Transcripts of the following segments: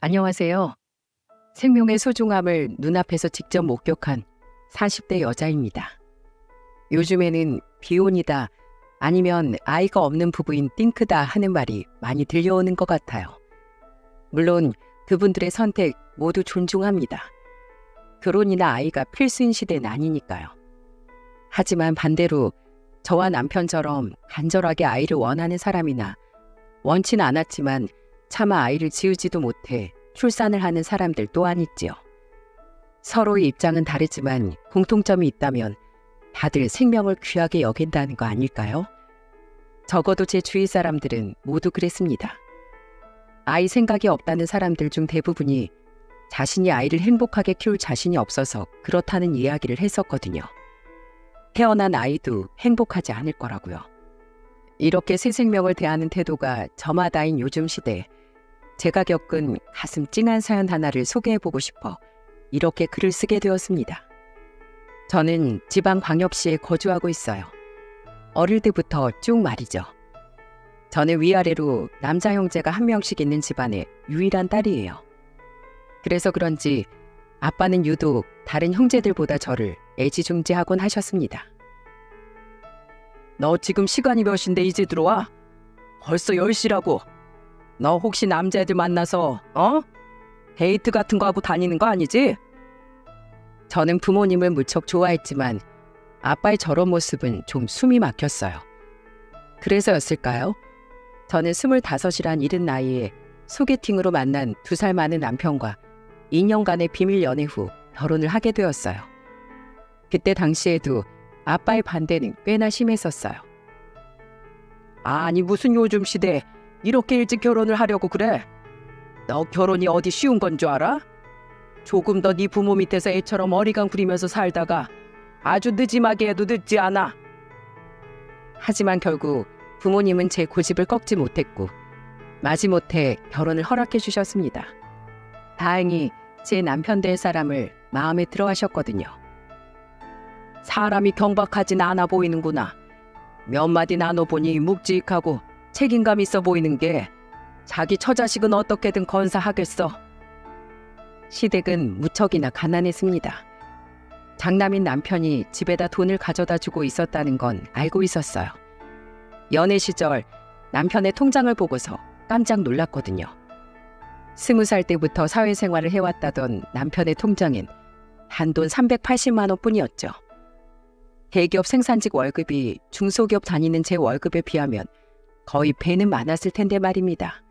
안녕하세요. 생명의 소중함을 눈앞에서 직접 목격한 40대 여자입니다. 요즘에는 비혼이다 아니면 아이가 없는 부부인 띵크다 하는 말이 많이 들려오는 것 같아요. 물론 그분들의 선택 모두 존중합니다. 결혼이나 아이가 필수인 시대는 아니니까요. 하지만 반대로 저와 남편처럼 간절하게 아이를 원하는 사람이나 원치는 않았지만 차마 아이를 지우지도 못해 출산을 하는 사람들 또한 있지요. 서로의 입장은 다르지만 공통점이 있다면 다들 생명을 귀하게 여긴다는 거 아닐까요? 적어도 제 주위 사람들은 모두 그랬습니다. 아이 생각이 없다는 사람들 중 대부분이 자신이 아이를 행복하게 키울 자신이 없어서 그렇다는 이야기를 했었거든요. 태어난 아이도 행복하지 않을 거라고요. 이렇게 새 생명을 대하는 태도가 저마다인 요즘 시대, 제가 겪은 가슴 찡한 사연 하나를 소개해보고 싶어 이렇게 글을 쓰게 되었습니다. 저는 지방광역시에 거주하고 있어요. 어릴 때부터 쭉 말이죠. 저는 위아래로 남자 형제가 한 명씩 있는 집안의 유일한 딸이에요. 그래서 그런지 아빠는 유독 다른 형제들보다 저를 애지중지하곤 하셨습니다. 너 지금 시간이 몇인데 이제 들어와? 벌써 10시라고. 너 혹시 남자애들 만나서 데이트 같은 거 하고 다니는 거 아니지? 저는 부모님을 무척 좋아했지만 아빠의 저런 모습은 좀 숨이 막혔어요. 그래서였을까요? 저는 25이란 이른 나이에 소개팅으로 만난 2살 많은 남편과 2년간의 비밀 연애 후 결혼을 하게 되었어요. 그때 당시에도 아빠의 반대는 꽤나 심했었어요. 아니 무슨 요즘 시대에 이렇게 일찍 결혼을 하려고 그래? 너 결혼이 어디 쉬운 건 줄 알아? 조금 더 네 부모 밑에서 애처럼 어리광 부리면서 살다가 아주 늦지막이 해도 늦지 않아. 하지만 결국 부모님은 제 고집을 꺾지 못했고 마지못해 결혼을 허락해 주셨습니다. 다행히 제 남편 될 사람을 마음에 들어 하셨거든요. 사람이 경박하진 않아 보이는구나. 몇 마디 나눠보니 묵직하고 책임감 있어 보이는 게 자기 처자식은 어떻게든 건사하겠어. 시댁은 무척이나 가난했습니다. 장남인 남편이 집에다 돈을 가져다 주고 있었다는 건 알고 있었어요. 연애 시절 남편의 통장을 보고서 깜짝 놀랐거든요. 20살 때부터 사회생활을 해왔다던 남편의 통장엔 단돈 380만 원뿐이었죠. 대기업 생산직 월급이 중소기업 다니는 제 월급에 비하면 거의 배는 많았을 텐데 말입니다.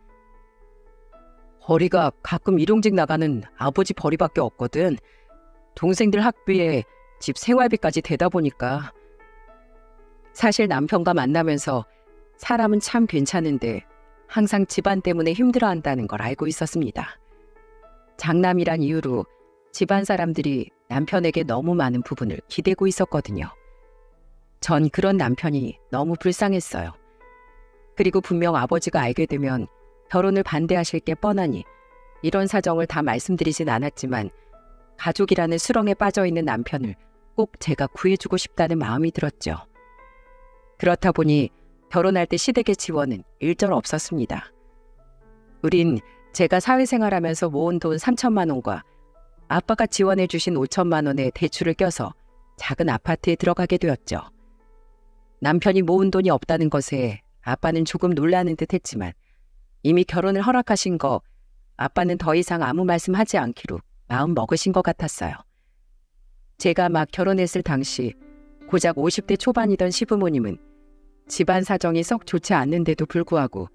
벌이가 가끔 일용직 나가는 아버지 벌이밖에 없거든. 동생들 학비에 집 생활비까지 대다 보니까. 사실 남편과 만나면서 사람은 참 괜찮은데 항상 집안 때문에 힘들어한다는 걸 알고 있었습니다. 장남이란 이유로 집안 사람들이 남편에게 너무 많은 부분을 기대고 있었거든요. 전 그런 남편이 너무 불쌍했어요. 그리고 분명 아버지가 알게 되면 결혼을 반대하실 게 뻔하니 이런 사정을 다 말씀드리진 않았지만 가족이라는 수렁에 빠져있는 남편을 꼭 제가 구해주고 싶다는 마음이 들었죠. 그렇다 보니 결혼할 때 시댁의 지원은 일절 없었습니다. 우린 제가 사회생활하면서 모은 돈 3천만 원과 아빠가 지원해 주신 5천만 원의 대출을 껴서 작은 아파트에 들어가게 되었죠. 남편이 모은 돈이 없다는 것에 아빠는 조금 놀라는 듯 했지만 이미 결혼을 허락하신 거 아빠는 더 이상 아무 말씀하지 않기로 마음 먹으신 것 같았어요. 제가 막 결혼했을 당시 고작 50대 초반이던 시부모님은 집안 사정이 썩 좋지 않는데도 불구하고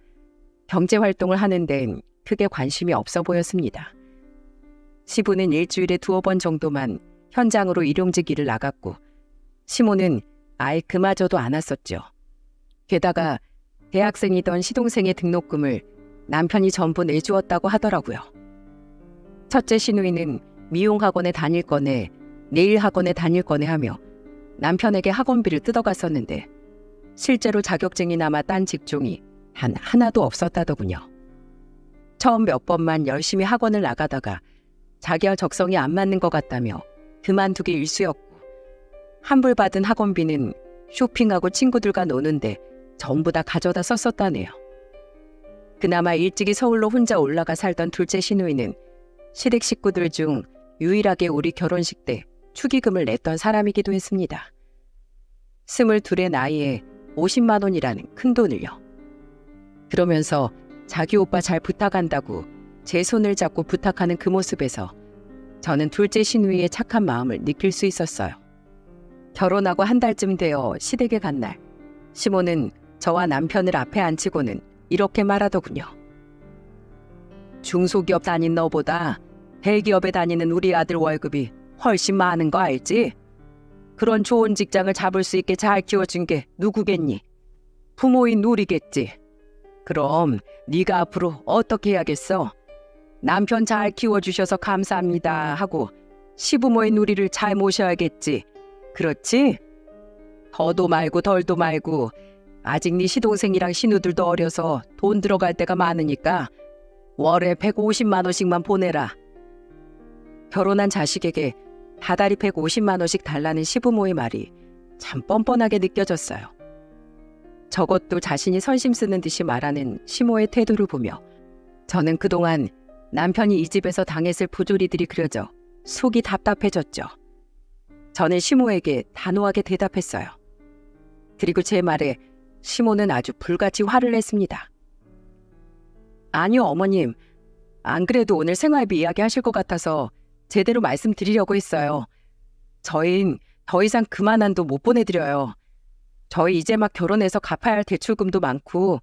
경제활동을 하는 데는 크게 관심이 없어 보였습니다. 시부는 일주일에 2번 정도만 현장으로 일용직 일을 나갔고 시모는 아예 그마저도 안 왔었죠. 게다가 대학생이던 시동생의 등록금을 남편이 전부 내주었다고 하더라고요. 첫째 시누이는 미용학원에 다닐 거네, 네일학원에 다닐 거네 하며 남편에게 학원비를 뜯어갔었는데 실제로 자격증이 남아 딴 직종이 단 하나도 없었다더군요. 처음 몇 번만 열심히 학원을 나가다가 자기와 적성이 안 맞는 것 같다며 그만두기 일쑤였고 환불받은 학원비는 쇼핑하고 친구들과 노는데 전부 다 가져다 썼었다네요. 그나마 일찍이 서울로 혼자 올라가 살던 둘째 시누이는 시댁 식구들 중 유일하게 우리 결혼식 때 축의금을 냈던 사람이기도 했습니다. 22의 나이에 50만 원이라는 큰 돈을요. 그러면서 자기 오빠 잘 부탁한다고 제 손을 잡고 부탁하는 그 모습에서 저는 둘째 시누이의 착한 마음을 느낄 수 있었어요. 결혼하고 한 달쯤 되어 시댁에 간 날, 시모는 저와 남편을 앞에 앉히고는 이렇게 말하더군요. 중소기업 다닌 너보다 대기업에 다니는 우리 아들 월급이 훨씬 많은 거 알지? 그런 좋은 직장을 잡을 수 있게 잘 키워준 게 누구겠니? 부모인 우리겠지. 그럼 네가 앞으로 어떻게 해야겠어? 남편 잘 키워주셔서 감사합니다 하고 시부모인 우리를 잘 모셔야겠지. 그렇지? 더도 말고 덜도 말고 아직 네 시동생이랑 시누들도 어려서 돈 들어갈 때가 많으니까 월에 150만 원씩만 보내라. 결혼한 자식에게 다달이 150만 원씩 달라는 시부모의 말이 참 뻔뻔하게 느껴졌어요. 저것도 자신이 선심 쓰는 듯이 말하는 시모의 태도를 보며 저는 그동안 남편이 이 집에서 당했을 부조리들이 그려져 속이 답답해졌죠. 저는 시모에게 단호하게 대답했어요. 그리고 제 말에 시모는 아주 불같이 화를 냈습니다. 아니요, 어머님. 안 그래도 오늘 생활비 이야기하실 것 같아서 제대로 말씀드리려고 했어요. 저흰 더 이상 그만 한도 못 보내드려요. 저희 이제 막 결혼해서 갚아야 할 대출금도 많고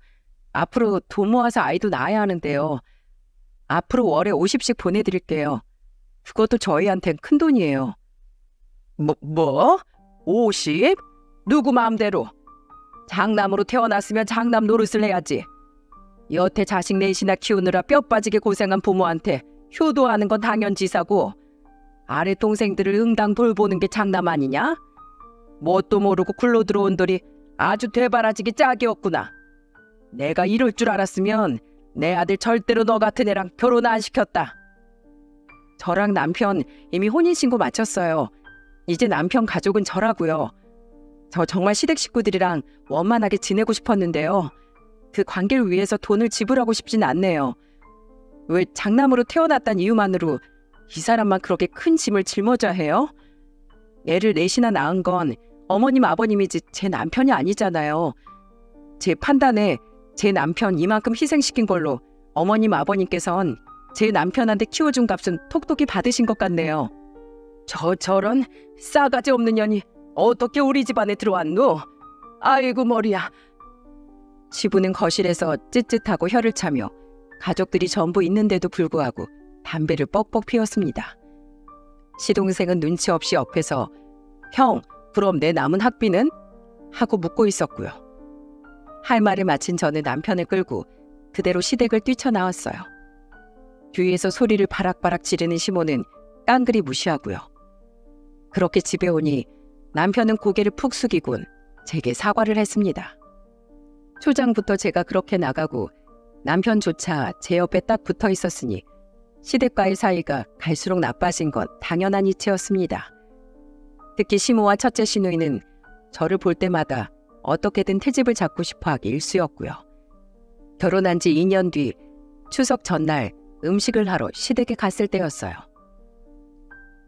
앞으로 돈 모아서 아이도 낳아야 하는데요. 앞으로 월에 50씩 보내드릴게요. 그것도 저희한텐 큰 돈이에요. 뭐? 50? 누구 마음대로? 장남으로 태어났으면 장남 노릇을 해야지. 여태 자식 넷이나 키우느라 뼈 빠지게 고생한 부모한테 효도하는 건 당연지사고 아래 동생들을 응당 돌보는 게 장남 아니냐? 뭣도 모르고 굴러 들어온 돌이 아주 되바라지게 짝이었구나. 내가 이럴 줄 알았으면 내 아들 절대로 너 같은 애랑 결혼 안 시켰다. 저랑 남편 이미 혼인신고 마쳤어요. 이제 남편 가족은 저라고요. 저 정말 시댁 식구들이랑 원만하게 지내고 싶었는데요. 그 관계를 위해서 돈을 지불하고 싶진 않네요. 왜 장남으로 태어났단 이유만으로 이 사람만 그렇게 큰 짐을 짊어져야 해요? 애를 넷이나 낳은 건 어머님 아버님이지 제 남편이 아니잖아요. 제 판단에 제 남편 이만큼 희생시킨 걸로 어머님 아버님께선 제 남편한테 키워준 값은 톡톡히 받으신 것 같네요. 저런 싸가지 없는 년이 어떻게 우리 집안에 들어왔노? 아이고 머리야. 시부는 거실에서 쯧쯧하고 혀를 차며 가족들이 전부 있는데도 불구하고 담배를 뻑뻑 피웠습니다. 시동생은 눈치 없이 옆에서 형, 그럼 내 남은 학비는? 하고 묻고 있었고요. 할 말을 마친 저는 남편을 끌고 그대로 시댁을 뛰쳐나왔어요. 뒤에서 소리를 바락바락 지르는 시모는 깡그리 무시하고요. 그렇게 집에 오니 남편은 고개를 푹 숙이곤 제게 사과를 했습니다. 초장부터 제가 그렇게 나가고 남편조차 제 옆에 딱 붙어 있었으니 시댁과의 사이가 갈수록 나빠진 건 당연한 이치였습니다. 특히 시모와 첫째 시누이는 저를 볼 때마다 어떻게든 트집을 잡고 싶어하기 일쑤였고요. 결혼한 지 2년 뒤 추석 전날 음식을 하러 시댁에 갔을 때였어요.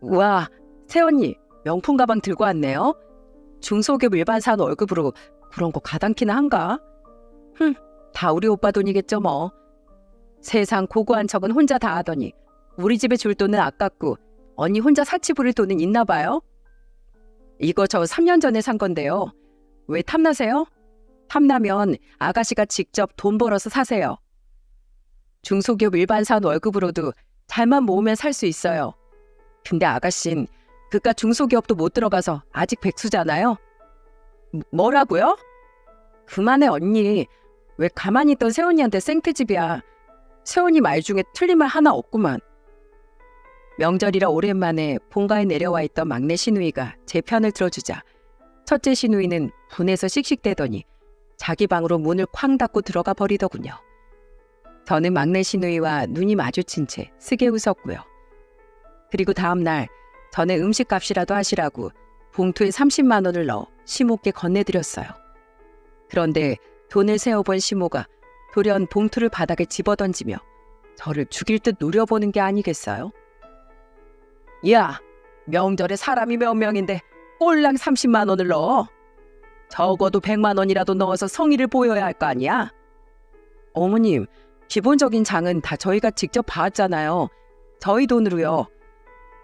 우와, 새언니 명품 가방 들고 왔네요. 중소기업 일반사원 월급으로 그런 거 가당키나 한가? 다 우리 오빠 돈이겠죠 뭐. 세상 고고한 척은 혼자 다 하더니 우리 집에 줄 돈은 아깝고 언니 혼자 사치 부릴 돈은 있나 봐요? 이거 저 3년 전에 산 건데요. 왜 탐나세요? 탐나면 아가씨가 직접 돈 벌어서 사세요. 중소기업 일반사원 월급으로도 잘만 모으면 살 수 있어요. 근데 아가씨는 그깟 중소기업도 못 들어가서 아직 백수잖아요. 뭐라고요? 그만해 언니. 왜 가만히 있던 새언니한테 생트집이야. 새언니 말 중에 틀린 말 하나 없구만. 명절이라 오랜만에 본가에 내려와 있던 막내 시누이가 제 편을 들어주자 첫째 시누이는 분해서 씩씩대더니 자기 방으로 문을 쾅 닫고 들어가 버리더군요. 저는 막내 시누이와 눈이 마주친 채 쓰게 웃었고요. 그리고 다음 날 전에 음식값이라도 하시라고 봉투에 30만 원을 넣어 시모께 건네드렸어요. 그런데 돈을 세어본 시모가 돌연 봉투를 바닥에 집어던지며 저를 죽일 듯 노려보는 게 아니겠어요? 야, 명절에 사람이 몇 명인데 꼴랑 30만 원을 넣어? 적어도 100만 원이라도 넣어서 성의를 보여야 할 거 아니야? 어머님, 기본적인 장은 다 저희가 직접 봐왔잖아요. 저희 돈으로요.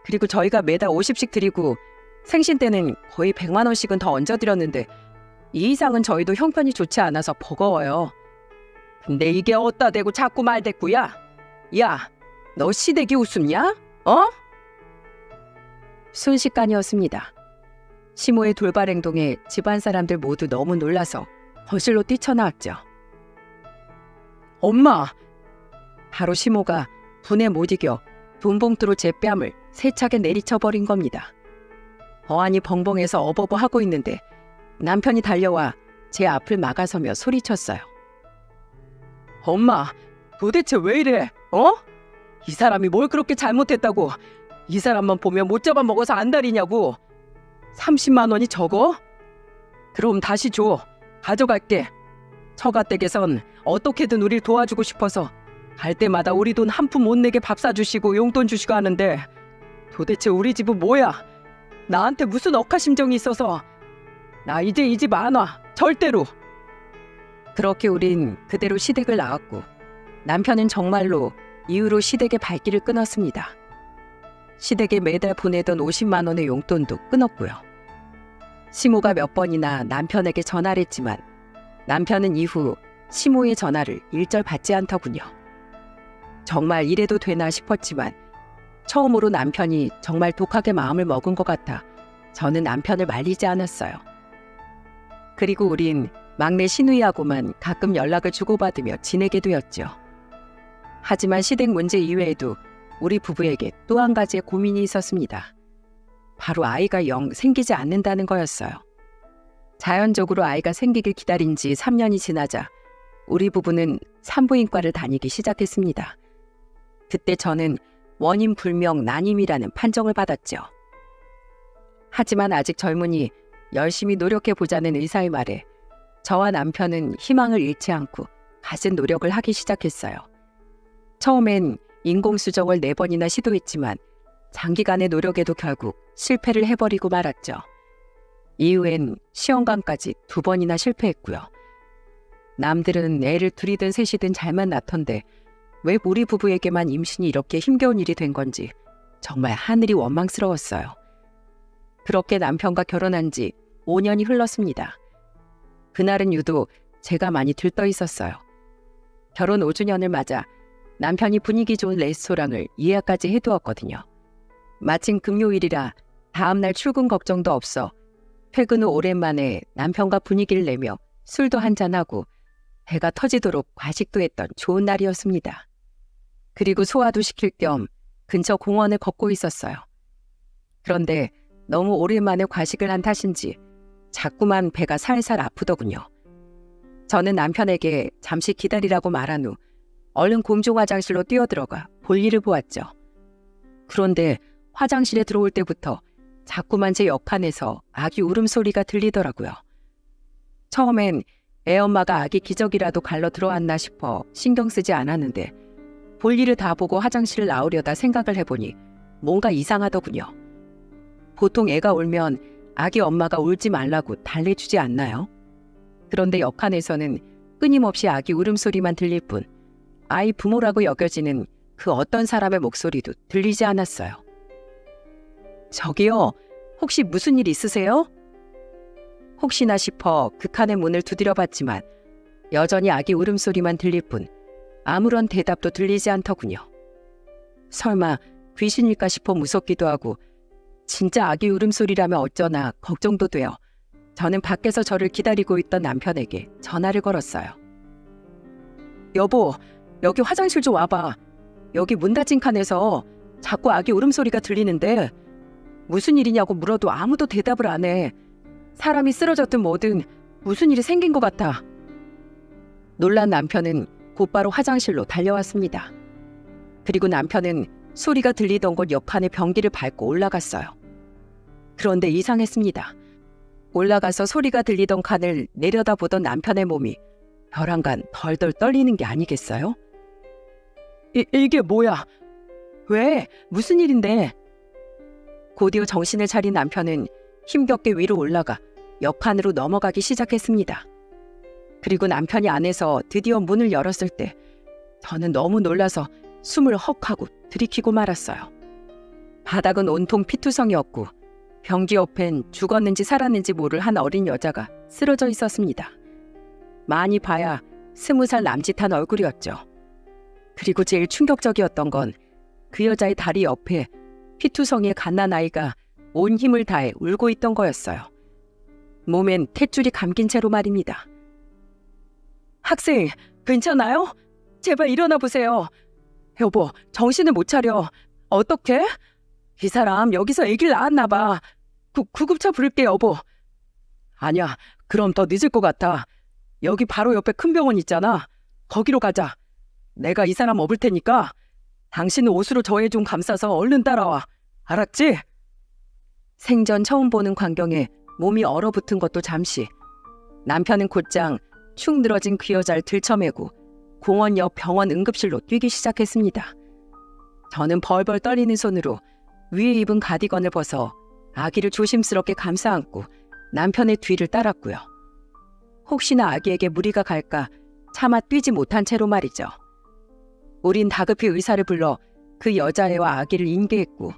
그리고 저희가 매달 50씩 드리고 생신 때는 거의 100만 원씩은 더 얹어드렸는데 이 이상은 저희도 형편이 좋지 않아서 버거워요. 근데 이게 어디다 대고 자꾸 말대꾸야? 야, 너 시댁이 웃음냐? 어? 순식간이었습니다. 시모의 돌발 행동에 집안 사람들 모두 너무 놀라서 거실로 뛰쳐나왔죠. 엄마! 바로 시모가 분에 못 이겨 돈봉투로 제 뺨을 세차게 내리쳐버린 겁니다. 어안이 벙벙해서 어버버 하고 있는데 남편이 달려와 제 앞을 막아서며 소리쳤어요. 엄마, 도대체 왜 이래? 어? 이 사람이 뭘 그렇게 잘못했다고? 이 사람만 보면 못 잡아먹어서 안달이냐고? 30만 원이 적어? 그럼 다시 줘. 가져갈게. 처가댁에선 어떻게든 우릴 도와주고 싶어서 갈 때마다 우리 돈 한 푼 못 내게 밥 사주시고 용돈 주시고 하는데 도대체 우리 집은 뭐야? 나한테 무슨 억하심정이 있어서? 나 이제 이 집 안 와. 절대로. 그렇게 우린 그대로 시댁을 나왔고 남편은 정말로 이후로 시댁의 발길을 끊었습니다. 시댁에 매달 보내던 50만 원의 용돈도 끊었고요. 시모가 몇 번이나 남편에게 전화를 했지만 남편은 이후 시모의 전화를 일절 받지 않더군요. 정말 이래도 되나 싶었지만 처음으로 남편이 정말 독하게 마음을 먹은 것 같아 저는 남편을 말리지 않았어요. 그리고 우린 막내 신우이하고만 가끔 연락을 주고받으며 지내게 되었죠. 하지만 시댁 문제 이외에도 우리 부부에게 또 한 가지의 고민이 있었습니다. 바로 아이가 영 생기지 않는다는 거였어요. 자연적으로 아이가 생기길 기다린 지 3년이 지나자 우리 부부는 산부인과를 다니기 시작했습니다. 그때 저는 원인 불명 난임이라는 판정을 받았죠. 하지만 아직 젊으니 열심히 노력해보자는 의사의 말에 저와 남편은 희망을 잃지 않고 갖은 노력을 하기 시작했어요. 처음엔 인공수정을 4번이나 시도했지만 장기간의 노력에도 결국 실패를 해버리고 말았죠. 이후엔 시험관까지 2번이나 실패했고요. 남들은 애를 둘이든 셋이든 잘만 낳던데 왜 우리 부부에게만 임신이 이렇게 힘겨운 일이 된 건지 정말 하늘이 원망스러웠어요. 그렇게 남편과 결혼한 지 5년이 흘렀습니다. 그날은 유독 제가 많이 들떠 있었어요. 결혼 5주년을 맞아 남편이 분위기 좋은 레스토랑을 예약까지 해두었거든요. 마침 금요일이라 다음날 출근 걱정도 없어 퇴근 후 오랜만에 남편과 분위기를 내며 술도 한잔하고 배가 터지도록 과식도 했던 좋은 날이었습니다. 그리고 소화도 시킬 겸 근처 공원을 걷고 있었어요. 그런데 너무 오랜만에 과식을 한 탓인지 자꾸만 배가 살살 아프더군요. 저는 남편에게 잠시 기다리라고 말한 후 얼른 공중 화장실로 뛰어들어가 볼일을 보았죠. 그런데 화장실에 들어올 때부터 자꾸만 제 옆판에서 아기 울음소리가 들리더라고요. 처음엔 애엄마가 아기 기저귀라도 갈러 들어왔나 싶어 신경 쓰지 않았는데 볼일을 다 보고 화장실을 나오려다 생각을 해보니 뭔가 이상하더군요. 보통 애가 울면 아기 엄마가 울지 말라고 달래주지 않나요? 그런데 옆칸에서는 끊임없이 아기 울음소리만 들릴 뿐 아이 부모라고 여겨지는 그 어떤 사람의 목소리도 들리지 않았어요. 저기요, 혹시 무슨 일 있으세요? 혹시나 싶어 그 칸의 문을 두드려봤지만 여전히 아기 울음소리만 들릴 뿐 아무런 대답도 들리지 않더군요. 설마 귀신일까 싶어 무섭기도 하고 진짜 아기 울음소리라면 어쩌나 걱정도 되어 저는 밖에서 저를 기다리고 있던 남편에게 전화를 걸었어요. 여보, 여기 화장실 좀 와봐. 여기 문 닫힌 칸에서 자꾸 아기 울음소리가 들리는데 무슨 일이냐고 물어도 아무도 대답을 안 해. 사람이 쓰러졌든 뭐든 무슨 일이 생긴 것 같아. 놀란 남편은 곧바로 화장실로 달려왔습니다. 그리고 남편은 소리가 들리던 곳 옆칸의 변기를 밟고 올라갔어요. 그런데 이상했습니다. 올라가서 소리가 들리던 칸을 내려다보던 남편의 몸이 벼랑간 덜덜 떨리는 게 아니겠어요? 이게 뭐야? 왜? 무슨 일인데? 곧이어 정신을 차린 남편은 힘겹게 위로 올라가 옆칸으로 넘어가기 시작했습니다. 그리고 남편이 안에서 드디어 문을 열었을 때 저는 너무 놀라서 숨을 헉하고 들이키고 말았어요. 바닥은 온통 피투성이었고 변기 옆엔 죽었는지 살았는지 모를 한 어린 여자가 쓰러져 있었습니다. 많이 봐야 20살 남짓한 얼굴이었죠. 그리고 제일 충격적이었던 건 그 여자의 다리 옆에 피투성이의 갓난아이가 온 힘을 다해 울고 있던 거였어요. 몸엔 탯줄이 감긴 채로 말입니다. 학생, 괜찮아요? 제발 일어나 보세요. 여보, 정신을 못 차려. 어떡해? 이 사람 여기서 아기를 낳았나 봐. 구급차 부를게, 여보. 아니야, 그럼 더 늦을 것 같아. 여기 바로 옆에 큰 병원 있잖아. 거기로 가자. 내가 이 사람 업을 테니까 당신은 옷으로 저 애 좀 감싸서 얼른 따라와. 알았지? 생전 처음 보는 광경에 몸이 얼어붙은 것도 잠시. 남편은 곧장 축 늘어진 그 여자를 들쳐매고 공원 옆 병원 응급실로 뛰기 시작했습니다. 저는 벌벌 떨리는 손으로 위에 입은 가디건을 벗어 아기를 조심스럽게 감싸 안고 남편의 뒤를 따랐고요. 혹시나 아기에게 무리가 갈까 차마 뛰지 못한 채로 말이죠. 우린 다급히 의사를 불러 그 여자애와 아기를 인계했고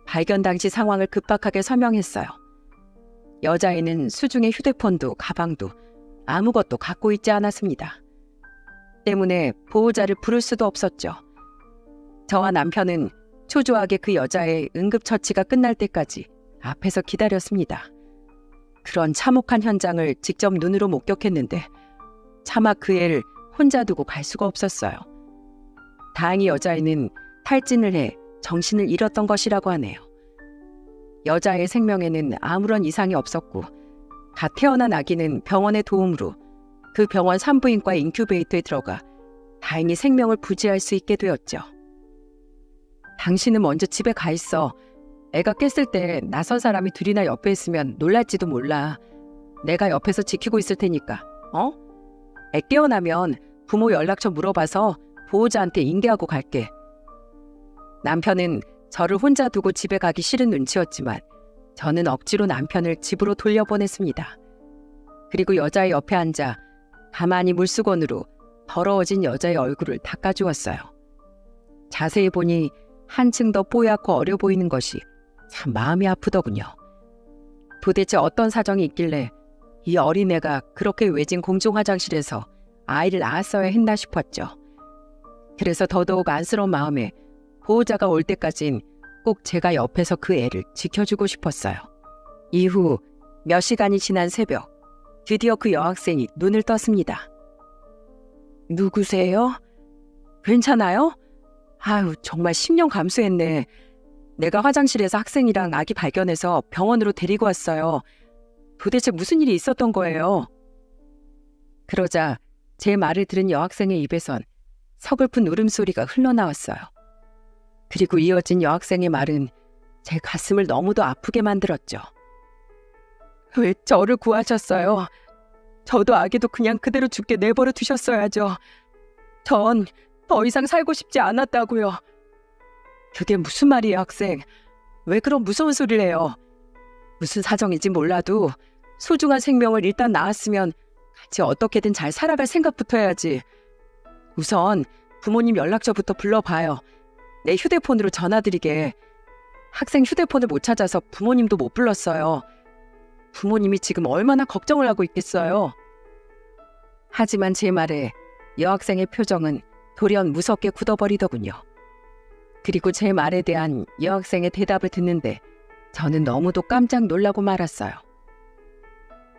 발견 당시 상황을 급박하게 설명했어요. 여자애는 수중에 휴대폰도 가방도 아무것도 갖고 있지 않았습니다. 때문에 보호자를 부를 수도 없었죠. 저와 남편은 초조하게 그 여자의 응급처치가 끝날 때까지 앞에서 기다렸습니다. 그런 참혹한 현장을 직접 눈으로 목격했는데 차마 그 애를 혼자 두고 갈 수가 없었어요. 다행히 여자애는 탈진을 해 정신을 잃었던 것이라고 하네요. 여자의 생명에는 아무런 이상이 없었고 갓 태어난 아기는 병원의 도움으로 그 병원 산부인과 인큐베이터에 들어가 다행히 생명을 부지할 수 있게 되었죠. 당신은 먼저 집에 가 있어. 애가 깼을 때 낯선 사람이 둘이나 옆에 있으면 놀랄지도 몰라. 내가 옆에서 지키고 있을 테니까. 애 깨어나면 부모 연락처 물어봐서 보호자한테 인계하고 갈게. 남편은 저를 혼자 두고 집에 가기 싫은 눈치였지만 저는 억지로 남편을 집으로 돌려보냈습니다. 그리고 여자의 옆에 앉아 가만히 물수건으로 더러워진 여자의 얼굴을 닦아주었어요. 자세히 보니 한층 더 뽀얗고 어려 보이는 것이 참 마음이 아프더군요. 도대체 어떤 사정이 있길래 이 어린애가 그렇게 외진 공중 화장실에서 아이를 낳았어야 했나 싶었죠. 그래서 더더욱 안쓰러운 마음에 보호자가 올 때까진 꼭 제가 옆에서 그 애를 지켜주고 싶었어요. 이후 몇 시간이 지난 새벽, 드디어 그 여학생이 눈을 떴습니다. 누구세요? 괜찮아요? 아유, 정말 10년 감수했네. 내가 화장실에서 학생이랑 아기 발견해서 병원으로 데리고 왔어요. 도대체 무슨 일이 있었던 거예요? 그러자 제 말을 들은 여학생의 입에선 서글픈 울음소리가 흘러나왔어요. 그리고 이어진 여학생의 말은 제 가슴을 너무도 아프게 만들었죠. 왜 저를 구하셨어요? 저도 아기도 그냥 그대로 죽게 내버려 두셨어야죠. 전 더 이상 살고 싶지 않았다고요. 그게 무슨 말이에요, 학생? 왜 그런 무서운 소리를 해요? 무슨 사정인지 몰라도 소중한 생명을 일단 낳았으면 같이 어떻게든 잘 살아갈 생각부터 해야지. 우선 부모님 연락처부터 불러봐요. 내 휴대폰으로 전화드리게. 학생 휴대폰을 못 찾아서 부모님도 못 불렀어요. 부모님이 지금 얼마나 걱정을 하고 있겠어요. 하지만 제 말에 여학생의 표정은 돌연 무섭게 굳어버리더군요. 그리고 제 말에 대한 여학생의 대답을 듣는데 저는 너무도 깜짝 놀라고 말았어요.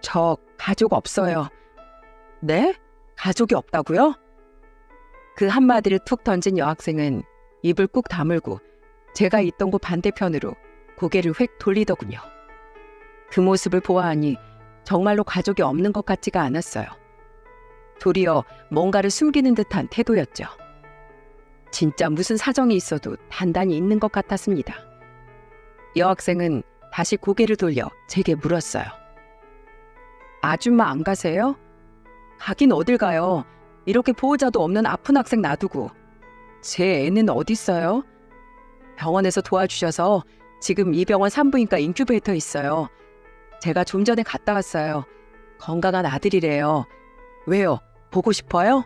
저 가족 없어요. 네? 가족이 없다고요? 그 한마디를 툭 던진 여학생은 입을 꾹 다물고 제가 있던 곳 반대편으로 고개를 획 돌리더군요. 그 모습을 보아하니 정말로 가족이 없는 것 같지가 않았어요. 도리어 뭔가를 숨기는 듯한 태도였죠. 진짜 무슨 사정이 있어도 단단히 있는 것 같았습니다. 여학생은 다시 고개를 돌려 제게 물었어요. 아줌마 안 가세요? 가긴 어딜 가요. 이렇게 보호자도 없는 아픈 학생 놔두고. 제 애는 어딨어요? 병원에서 도와주셔서 지금 이 병원 산부인과 인큐베이터에 있어요. 제가 좀 전에 갔다 왔어요. 건강한 아들이래요. 왜요? 보고 싶어요?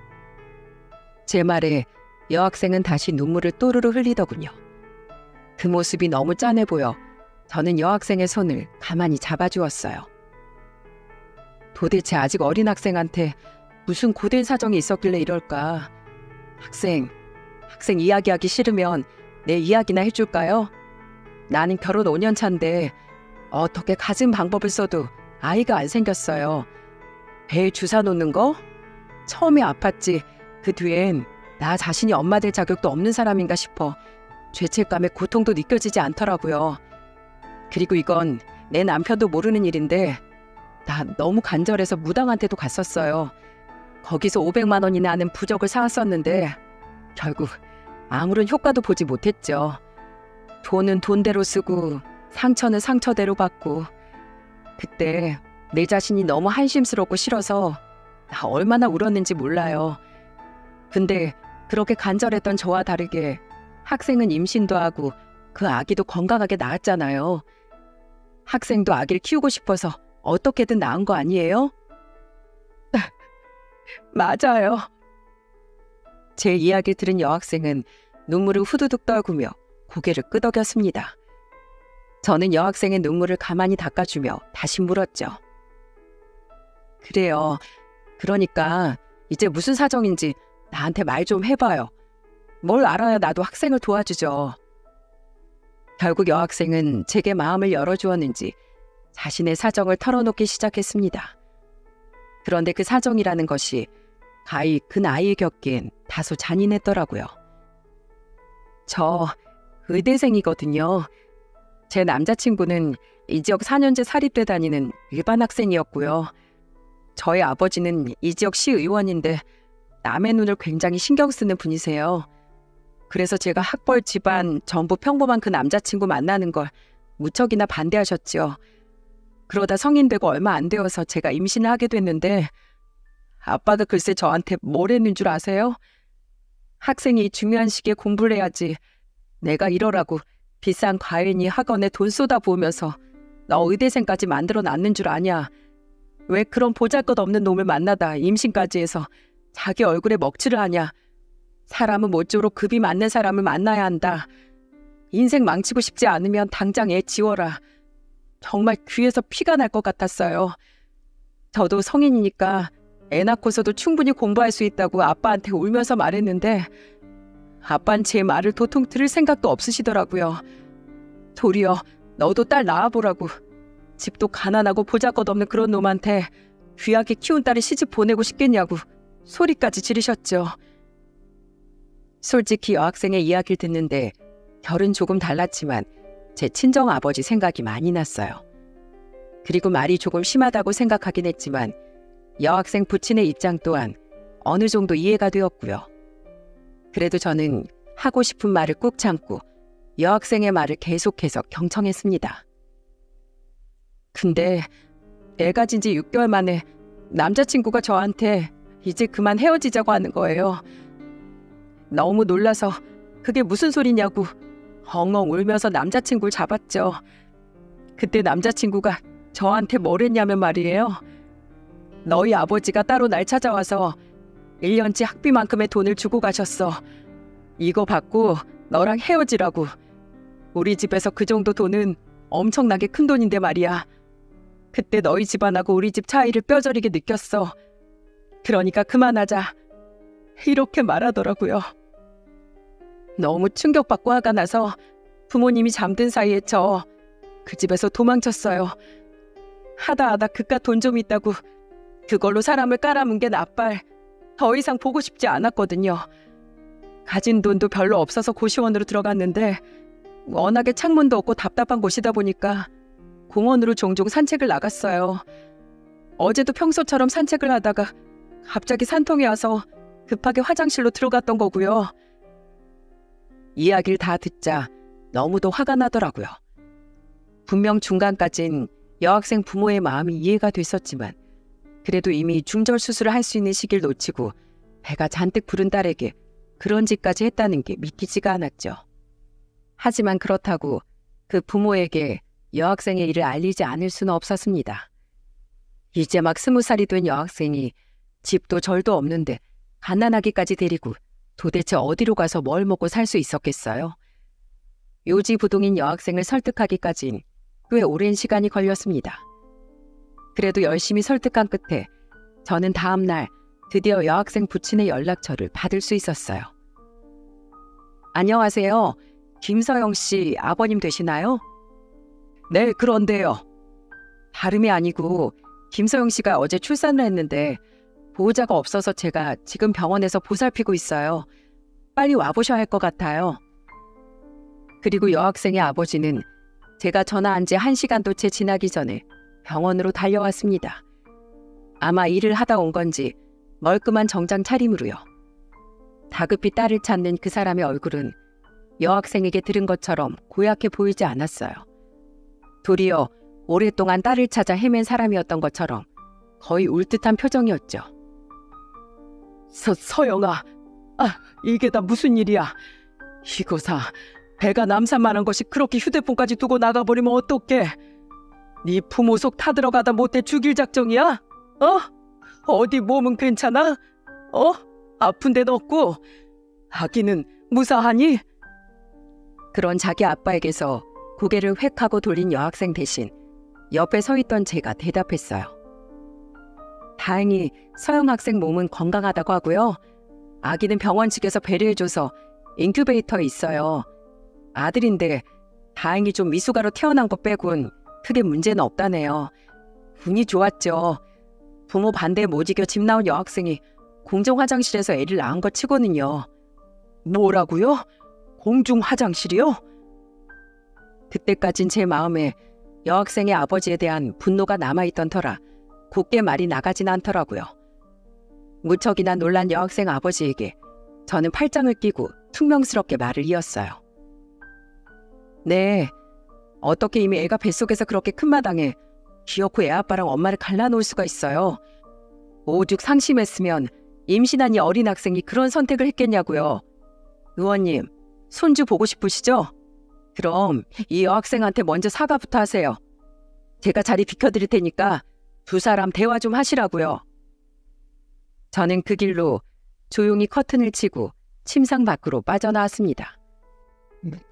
제 말에 여학생은 다시 눈물을 또르르 흘리더군요. 그 모습이 너무 짠해 보여 저는 여학생의 손을 가만히 잡아주었어요. 도대체 아직 어린 학생한테 무슨 고된 사정이 있었길래 이럴까? 학생 이야기하기 싫으면 내 이야기나 해줄까요? 나는 결혼 5년 차인데 어떻게 가진 방법을 써도 아이가 안 생겼어요. 배에 주사 놓는 거? 처음에 아팠지. 그 뒤엔 나 자신이 엄마 될 자격도 없는 사람인가 싶어 죄책감에 고통도 느껴지지 않더라고요. 그리고 이건 내 남편도 모르는 일인데 나 너무 간절해서 무당한테도 갔었어요. 거기서 500만 원이나 하는 부적을 사왔었는데 결국 아무런 효과도 보지 못했죠. 돈은 돈대로 쓰고 상처는 상처대로 받고 그때 내 자신이 너무 한심스럽고 싫어서 나 얼마나 울었는지 몰라요. 근데 그렇게 간절했던 저와 다르게 학생은 임신도 하고 그 아기도 건강하게 낳았잖아요. 학생도 아기를 키우고 싶어서 어떻게든 낳은 거 아니에요? 맞아요. 제 이야기를 들은 여학생은 눈물을 후두둑 떨구며 고개를 끄덕였습니다. 저는 여학생의 눈물을 가만히 닦아주며 다시 물었죠. 그래요. 그러니까 이제 무슨 사정인지 나한테 말 좀 해봐요. 뭘 알아야 나도 학생을 도와주죠. 결국 여학생은 제게 마음을 열어주었는지 자신의 사정을 털어놓기 시작했습니다. 그런데 그 사정이라는 것이 가히 그 나이에 겪기엔 다소 잔인했더라고요. 저 의대생이거든요. 제 남자친구는 이 지역 4년제 사립대 다니는 일반 학생이었고요. 저희 아버지는 이 지역 시의원인데 남의 눈을 굉장히 신경 쓰는 분이세요. 그래서 제가 학벌 집안 전부 평범한 그 남자친구 만나는 걸 무척이나 반대하셨지요. 그러다 성인 되고 얼마 안 되어서 제가 임신을 하게 됐는데 아빠가 글쎄 저한테 뭘 했는 줄 아세요? 학생이 중요한 시기에 공부를 해야지. 내가 이러라고 비싼 과외니 학원에 돈 쏟아부으면서 너 의대생까지 만들어 놨는 줄 아냐. 왜 그런 보잘것없는 놈을 만나다 임신까지 해서 자기 얼굴에 먹칠을 하냐. 사람은 모쪼록 급이 맞는 사람을 만나야 한다. 인생 망치고 싶지 않으면 당장 애 지워라. 정말 귀에서 피가 날 것 같았어요. 저도 성인이니까 애 낳고서도 충분히 공부할 수 있다고 아빠한테 울면서 말했는데 아빠는 제 말을 도통 들을 생각도 없으시더라고요. 도리어 너도 딸 낳아보라고. 집도 가난하고 보잘것없는 그런 놈한테 귀하게 키운 딸을 시집 보내고 싶겠냐고 소리까지 지르셨죠. 솔직히 여학생의 이야기를 듣는데 결은 조금 달랐지만 제 친정 아버지 생각이 많이 났어요. 그리고 말이 조금 심하다고 생각하긴 했지만 여학생 부친의 입장 또한 어느 정도 이해가 되었고요. 그래도 저는 하고 싶은 말을 꾹 참고 여학생의 말을 계속해서 경청했습니다. 근데 애 가진 지 6개월 만에 남자친구가 저한테 이제 그만 헤어지자고 하는 거예요. 너무 놀라서 그게 무슨 소리냐고 엉엉 울면서 남자친구를 잡았죠. 그때 남자친구가 저한테 뭘 했냐면 말이에요. 너희 아버지가 따로 날 찾아와서 1년치 학비만큼의 돈을 주고 가셨어. 이거 받고 너랑 헤어지라고. 우리 집에서 그 정도 돈은 엄청나게 큰 돈인데 말이야. 그때 너희 집안하고 우리 집 차이를 뼈저리게 느꼈어. 그러니까 그만하자. 이렇게 말하더라고요. 너무 충격받고 화가 나서 부모님이 잠든 사이에 저 그 집에서 도망쳤어요. 하다 그깟 돈 좀 있다고 그걸로 사람을 깔아뭉갠 나빨 더 이상 보고 싶지 않았거든요. 가진 돈도 별로 없어서 고시원으로 들어갔는데 워낙에 창문도 없고 답답한 곳이다 보니까 공원으로 종종 산책을 나갔어요. 어제도 평소처럼 산책을 하다가 갑자기 산통이 와서 급하게 화장실로 들어갔던 거고요. 이야기를 다 듣자 너무도 화가 나더라고요. 분명 중간까진 여학생 부모의 마음이 이해가 됐었지만 그래도 이미 중절 수술을 할 수 있는 시기를 놓치고 배가 잔뜩 부른 딸에게 그런 짓까지 했다는 게 믿기지가 않았죠. 하지만 그렇다고 그 부모에게 여학생의 일을 알리지 않을 수는 없었습니다. 이제 막 20살이 된 여학생이 집도 절도 없는데 갓난아기까지 데리고 도대체 어디로 가서 뭘 먹고 살 수 있었겠어요? 요지부동인 여학생을 설득하기까진 꽤 오랜 시간이 걸렸습니다. 그래도 열심히 설득한 끝에 저는 다음 날 드디어 여학생 부친의 연락처를 받을 수 있었어요. 안녕하세요. 김서영 씨 아버님 되시나요? 네, 그런데요. 다름이 아니고 김서영 씨가 어제 출산을 했는데 보호자가 없어서 제가 지금 병원에서 보살피고 있어요. 빨리 와보셔야 할 것 같아요. 그리고 여학생의 아버지는 제가 전화한 지 1시간도 채 지나기 전에 병원으로 달려왔습니다. 아마 일을 하다 온 건지 멀끔한 정장 차림으로요. 다급히 딸을 찾는 그 사람의 얼굴은 여학생에게 들은 것처럼 고약해 보이지 않았어요. 도리어 오랫동안 딸을 찾아 헤맨 사람이었던 것처럼 거의 울듯한 표정이었죠. 서영아, 이게 다 무슨 일이야? 이거사, 배가 남산만한 것이 그렇게 휴대폰까지 두고 나가버리면 어떡해? 네 부모 속 타들어가다 못해 죽일 작정이야? 어디 몸은 괜찮아? 아픈 데는 없고? 아기는 무사하니? 그런 자기 아빠에게서 고개를 획 하고 돌린 여학생 대신 옆에 서 있던 제가 대답했어요. 다행히 서영 학생 몸은 건강하다고 하고요. 아기는 병원 측에서 배려해줘서 인큐베이터에 있어요. 아들인데 다행히 좀 미숙아로 태어난 것 빼곤 크게 문제는 없다네요. 운이 좋았죠. 부모 반대에 못 이겨 집 나온 여학생이 공중 화장실에서 애를 낳은 것 치고는요. 뭐라고요? 공중 화장실이요? 그때까진 제 마음에 여학생의 아버지에 대한 분노가 남아있던 터라 곱게 말이 나가진 않더라고요. 무척이나 놀란 여학생 아버지에게 저는 팔짱을 끼고 퉁명스럽게 말을 이었어요. 네, 어떻게 이미 애가 뱃속에서 그렇게 큰 마당에 기어코 애 아빠랑 엄마를 갈라놓을 수가 있어요. 오죽 상심했으면 임신한 이 어린 학생이 그런 선택을 했겠냐고요. 의원님, 손주 보고 싶으시죠? 그럼 이 여학생한테 먼저 사과부터 하세요. 제가 자리 비켜드릴 테니까 두 사람 대화 좀 하시라고요. 저는 그 길로 조용히 커튼을 치고 침상 밖으로 빠져나왔습니다.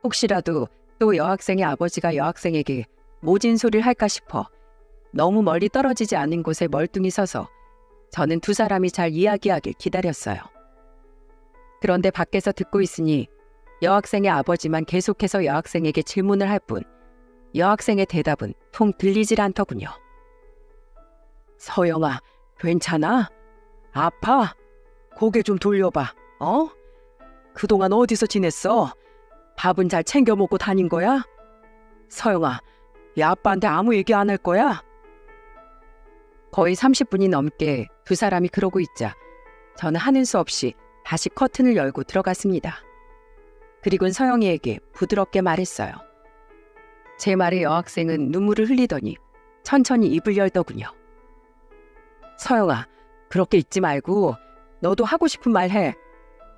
혹시라도 또 여학생의 아버지가 여학생에게 모진 소리를 할까 싶어 너무 멀리 떨어지지 않은 곳에 멀뚱히 서서 저는 두 사람이 잘 이야기하길 기다렸어요. 그런데 밖에서 듣고 있으니 여학생의 아버지만 계속해서 여학생에게 질문을 할 뿐 여학생의 대답은 통 들리질 않더군요. 서영아, 괜찮아? 아파? 고개 좀 돌려봐. 그동안 어디서 지냈어? 밥은 잘 챙겨 먹고 다닌 거야? 서영아, 이 아빠한테 아무 얘기 안 할 거야? 거의 30분이 넘게 두 사람이 그러고 있자 저는 하는 수 없이 다시 커튼을 열고 들어갔습니다. 그리고는 서영이에게 부드럽게 말했어요. 제 말에 여학생은 눈물을 흘리더니 천천히 입을 열더군요. 서영아, 그렇게 있지 말고 너도 하고 싶은 말 해.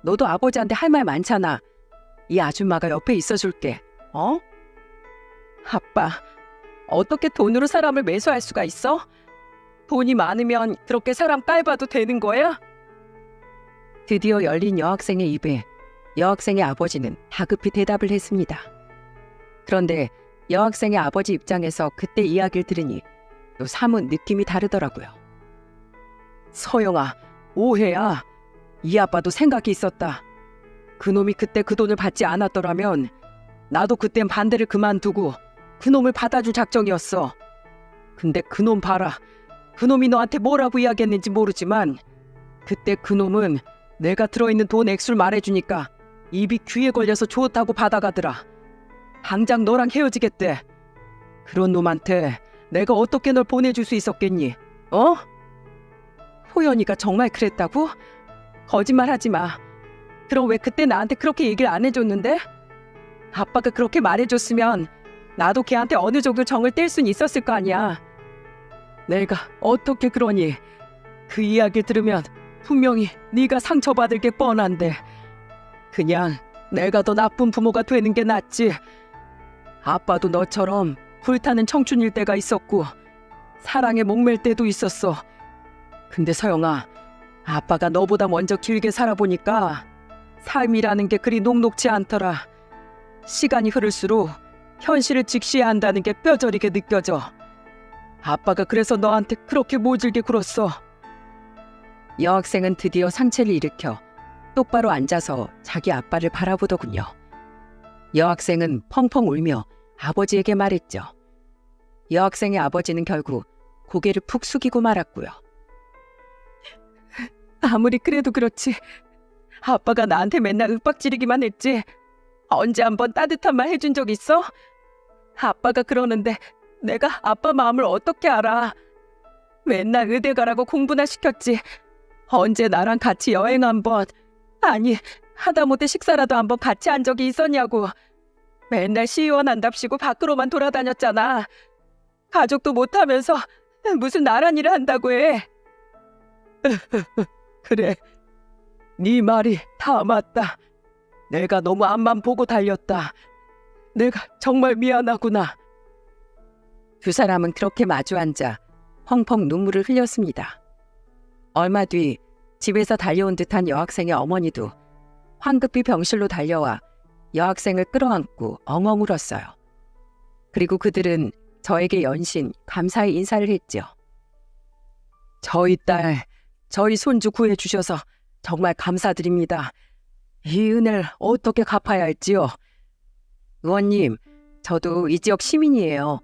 너도 아버지한테 할 말 많잖아. 이 아줌마가 옆에 있어줄게. 아빠, 어떻게 돈으로 사람을 매수할 수가 있어? 돈이 많으면 그렇게 사람 깔봐도 되는 거야? 드디어 열린 여학생의 입에 여학생의 아버지는 다급히 대답을 했습니다. 그런데 여학생의 아버지 입장에서 그때 이야기를 들으니 또 사뭇 느낌이 다르더라고요. 서영아, 오해야. 이 아빠도 생각이 있었다. 그놈이 그때 그 돈을 받지 않았더라면 나도 그땐 반대를 그만두고 그놈을 받아줄 작정이었어. 근데 그놈 봐라. 그놈이 너한테 뭐라고 이야기했는지 모르지만 그때 그놈은 내가 들어있는 돈 액수를 말해주니까 입이 귀에 걸려서 좋다고 받아가더라. 당장 너랑 헤어지겠대. 그런 놈한테 내가 어떻게 널 보내줄 수 있었겠니? 호연이가 정말 그랬다고? 거짓말하지 마. 그럼 왜 그때 나한테 그렇게 얘기를 안 해줬는데? 아빠가 그렇게 말해줬으면 나도 걔한테 어느 정도 정을 뗄 순 있었을 거 아니야. 내가 어떻게 그러니? 그 이야기 들으면 분명히 네가 상처받을 게 뻔한데 그냥 내가 더 나쁜 부모가 되는 게 낫지. 아빠도 너처럼 불타는 청춘일 때가 있었고 사랑에 목맬 때도 있었어. 근데 서영아, 아빠가 너보다 먼저 길게 살아보니까 삶이라는 게 그리 녹록지 않더라. 시간이 흐를수록 현실을 직시해야 한다는 게 뼈저리게 느껴져. 아빠가 그래서 너한테 그렇게 모질게 굴었어. 여학생은 드디어 상체를 일으켜 똑바로 앉아서 자기 아빠를 바라보더군요. 여학생은 펑펑 울며 아버지에게 말했죠. 여학생의 아버지는 결국 고개를 푹 숙이고 말았고요. 아무리 그래도 그렇지. 아빠가 나한테 맨날 윽박지르기만 했지. 언제 한번 따뜻한 말 해준 적 있어? 아빠가 그러는데 내가 아빠 마음을 어떻게 알아? 맨날 의대 가라고 공부나 시켰지. 언제 나랑 같이 여행 한번, 아니 하다못해 식사라도 한번 같이 한 적이 있었냐고. 맨날 시의원한답시고 밖으로만 돌아다녔잖아. 가족도 못하면서 무슨 나란 일을 한다고 해. 그래, 네 말이 다 맞다. 내가 너무 앞만 보고 달렸다. 내가 정말 미안하구나. 두 사람은 그렇게 마주 앉아 펑펑 눈물을 흘렸습니다. 얼마 뒤 집에서 달려온 듯한 여학생의 어머니도 황급히 병실로 달려와 여학생을 끌어안고 엉엉 울었어요. 그리고 그들은 저에게 연신 감사의 인사를 했죠. 저희 딸, 저희 손주 구해주셔서 정말 감사드립니다. 이 은혜를 어떻게 갚아야 할지요? 의원님, 저도 이 지역 시민이에요.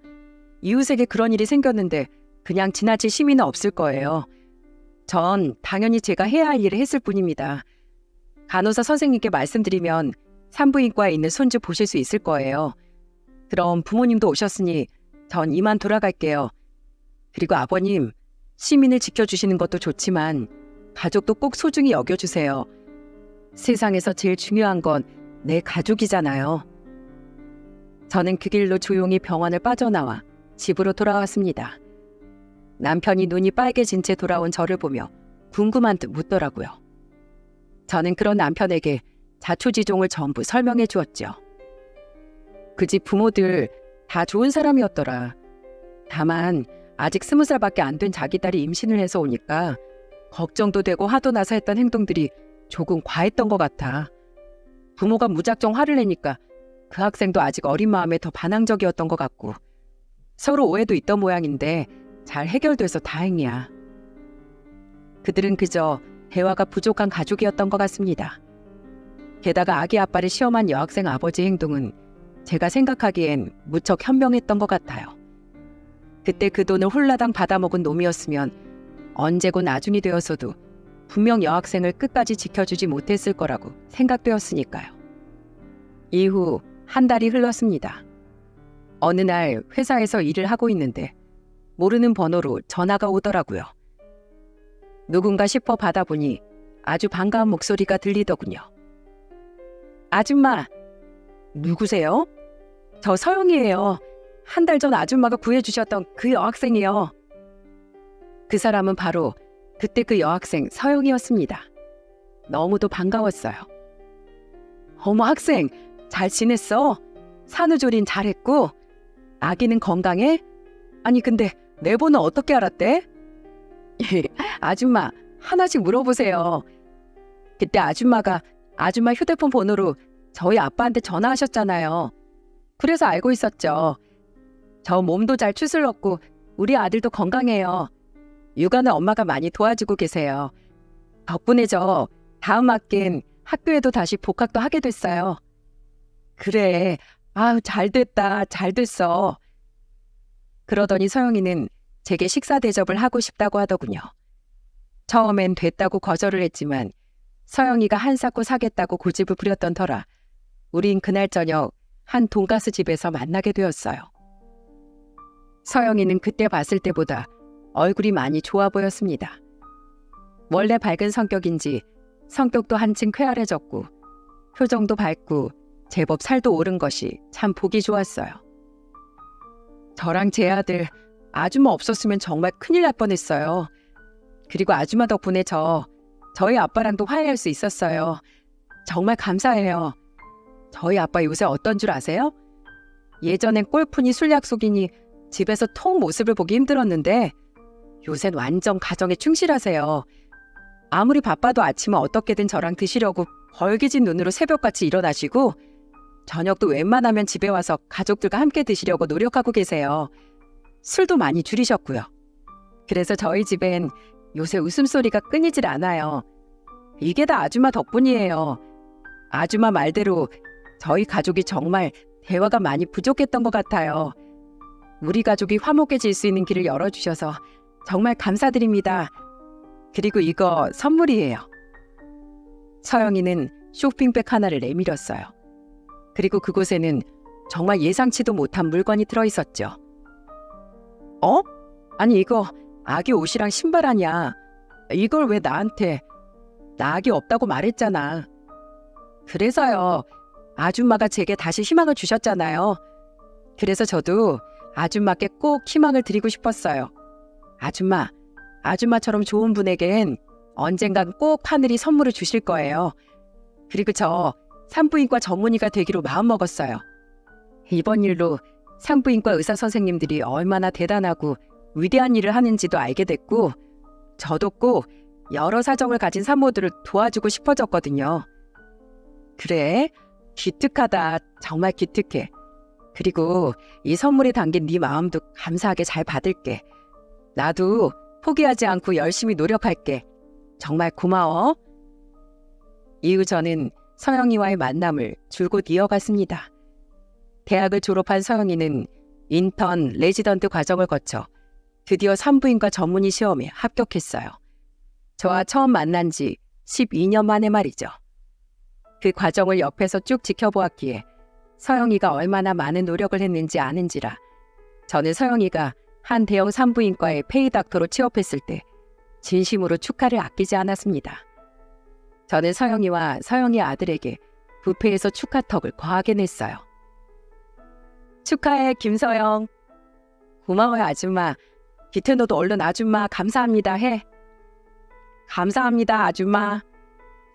이웃에게 그런 일이 생겼는데 그냥 지나칠 시민은 없을 거예요. 전 당연히 제가 해야 할 일을 했을 뿐입니다. 간호사 선생님께 말씀드리면 산부인과에 있는 손주 보실 수 있을 거예요. 그럼 부모님도 오셨으니 전 이만 돌아갈게요. 그리고 아버님, 시민을 지켜주시는 것도 좋지만 가족도 꼭 소중히 여겨주세요. 세상에서 제일 중요한 건 내 가족이잖아요. 저는 그 길로 조용히 병원을 빠져나와 집으로 돌아왔습니다. 남편이 눈이 빨개진 채 돌아온 저를 보며 궁금한 듯 묻더라고요. 저는 그런 남편에게 자초지종을 전부 설명해 주었죠. 그 집 부모들 다 좋은 사람이었더라. 다만 아직 20살밖에 안 된 자기 딸이 임신을 해서 오니까 걱정도 되고 화도 나서 했던 행동들이 조금 과했던 것 같아. 부모가 무작정 화를 내니까 그 학생도 아직 어린 마음에 더 반항적이었던 것 같고 서로 오해도 있던 모양인데 잘 해결돼서 다행이야. 그들은 그저 대화가 부족한 가족이었던 것 같습니다. 게다가 아기 아빠를 시험한 여학생 아버지의 행동은 제가 생각하기엔 무척 현명했던 것 같아요. 그때 그 돈을 홀라당 받아먹은 놈이었으면 언제고 나중이 되었어도 분명 여학생을 끝까지 지켜주지 못했을 거라고 생각되었으니까요. 이후 한 달이 흘렀습니다. 어느 날 회사에서 일을 하고 있는데 모르는 번호로 전화가 오더라고요. 누군가 싶어 받아보니 아주 반가운 목소리가 들리더군요. 아줌마, 누구세요? 저 서영이에요. 한 달 전 아줌마가 구해주셨던 그 여학생이요. 그 사람은 바로 그때 그 여학생 서영이었습니다. 너무도 반가웠어요. 어머 학생, 잘 지냈어? 산후조리는 잘했고? 아기는 건강해? 아니 근데 내 번호 어떻게 알았대? 아줌마 하나씩 물어보세요. 그때 아줌마가 아줌마 휴대폰 번호로 저희 아빠한테 전화하셨잖아요. 그래서 알고 있었죠. 저 몸도 잘 추슬렀고 우리 아들도 건강해요. 육아는 엄마가 많이 도와주고 계세요. 덕분에 저 다음 학기엔 학교에도 다시 복학도 하게 됐어요. 그래, 아유 잘됐다, 잘됐어. 그러더니 서영이는 제게 식사 대접을 하고 싶다고 하더군요. 처음엔 됐다고 거절을 했지만 서영이가 한 삭고 사겠다고 고집을 부렸던 터라 우린 그날 저녁 한 돈가스 집에서 만나게 되었어요. 서영이는 그때 봤을 때보다 얼굴이 많이 좋아 보였습니다. 원래 밝은 성격인지 성격도 한층 쾌활해졌고 표정도 밝고 제법 살도 오른 것이 참 보기 좋았어요. 저랑 제 아들 아줌마 없었으면 정말 큰일 날 뻔했어요. 그리고 아줌마 덕분에 저희 아빠랑도 화해할 수 있었어요. 정말 감사해요. 저희 아빠 요새 어떤 줄 아세요? 예전엔 골프니 술 약속이니 집에서 통 모습을 보기 힘들었는데 요샌 완전 가정에 충실하세요. 아무리 바빠도 아침은 어떻게든 저랑 드시려고 벌개진 눈으로 새벽같이 일어나시고 저녁도 웬만하면 집에 와서 가족들과 함께 드시려고 노력하고 계세요. 술도 많이 줄이셨고요. 그래서 저희 집엔 요새 웃음소리가 끊이질 않아요. 이게 다 아줌마 덕분이에요. 아줌마 말대로 저희 가족이 정말 대화가 많이 부족했던 것 같아요. 우리 가족이 화목해질 수 있는 길을 열어주셔서 정말 감사드립니다. 그리고 이거 선물이에요. 서영이는 쇼핑백 하나를 내밀었어요. 그리고 그곳에는 정말 예상치도 못한 물건이 들어있었죠. 어? 아니 이거 아기 옷이랑 신발 아니야. 이걸 왜 나한테? 나 아기 없다고 말했잖아. 그래서요. 아줌마가 제게 다시 희망을 주셨잖아요. 그래서 저도 아줌마께 꼭 희망을 드리고 싶었어요. 아줌마처럼 좋은 분에겐 언젠간 꼭 하늘이 선물을 주실 거예요. 그리고 저 산부인과 전문의가 되기로 마음먹었어요. 이번 일로 산부인과 의사 선생님들이 얼마나 대단하고 위대한 일을 하는지도 알게 됐고 저도 꼭 여러 사정을 가진 산모들을 도와주고 싶어졌거든요. 그래? 기특하다. 정말 기특해. 그리고 이 선물에 담긴 네 마음도 감사하게 잘 받을게. 나도 포기하지 않고 열심히 노력할게. 정말 고마워. 이후 저는 서영이와의 만남을 줄곧 이어갔습니다. 대학을 졸업한 서영이는 인턴, 레지던트 과정을 거쳐 드디어 산부인과 전문의 시험에 합격했어요. 저와 처음 만난 지 12년 만에 말이죠. 그 과정을 옆에서 쭉 지켜보았기에 서영이가 얼마나 많은 노력을 했는지 아는지라 저는 서영이가 한 대형 산부인과의 페이닥터로 취업했을 때 진심으로 축하를 아끼지 않았습니다. 저는 서영이와 서영이 아들에게 뷔페에서 축하턱을 거하게 냈어요. 축하해 김서영. 고마워요 아줌마. 기태 너도 얼른 아줌마 감사합니다 해. 감사합니다 아줌마.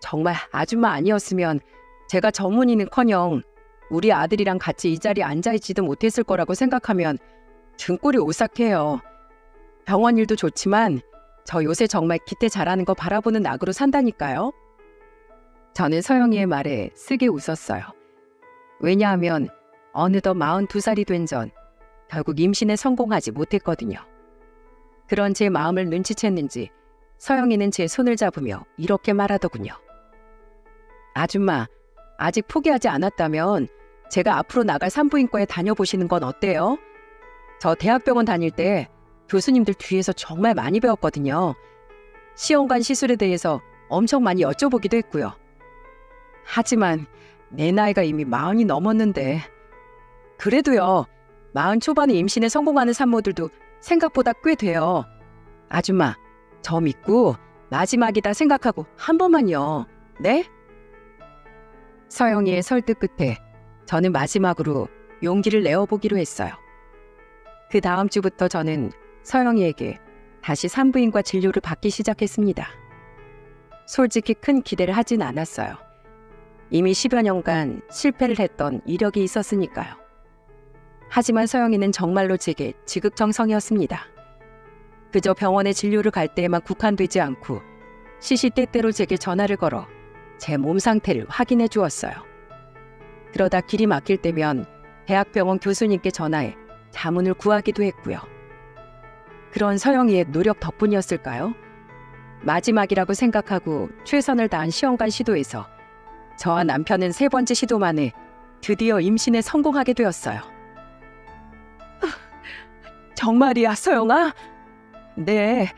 정말 아줌마 아니었으면 제가 전문의는커녕 우리 아들이랑 같이 이 자리에 앉아있지도 못했을 거라고 생각하면 등골이 오싹해요. 병원 일도 좋지만 저 요새 정말 기태 잘하는 거 바라보는 낙으로 산다니까요. 저는 서영이의 말에 쓰게 웃었어요. 왜냐하면 어느덧 42살이 된 전 결국 임신에 성공하지 못했거든요. 그런 제 마음을 눈치챘는지 서영이는 제 손을 잡으며 이렇게 말하더군요. 아줌마, 아직 포기하지 않았다면 제가 앞으로 나갈 산부인과에 다녀보시는 건 어때요? 저 대학병원 다닐 때 교수님들 뒤에서 정말 많이 배웠거든요. 시험관 시술에 대해서 엄청 많이 여쭤보기도 했고요. 하지만 내 나이가 이미 40이 넘었는데 그래도요. 40 초반에 임신에 성공하는 산모들도 생각보다 꽤 돼요. 아줌마, 저 믿고 마지막이다 생각하고 한 번만요. 네? 서영이의 설득 끝에 저는 마지막으로 용기를 내어보기로 했어요. 그 다음 주부터 저는 서영이에게 다시 산부인과 진료를 받기 시작했습니다. 솔직히 큰 기대를 하진 않았어요. 이미 10여 년간 실패를 했던 이력이 있었으니까요. 하지만 서영이는 정말로 제게 지극정성이었습니다. 그저 병원에 진료를 갈 때에만 국한되지 않고 시시때때로 제게 전화를 걸어 제 몸 상태를 확인해 주었어요. 그러다 길이 막힐 때면 대학병원 교수님께 전화해 자문을 구하기도 했고요. 그런 서영이의 노력 덕분이었을까요? 마지막이라고 생각하고 최선을 다한 시험관 시도에서 저와 남편은 3번째 시도 만에 드디어 임신에 성공하게 되었어요. 정말이야, 서영아? 네.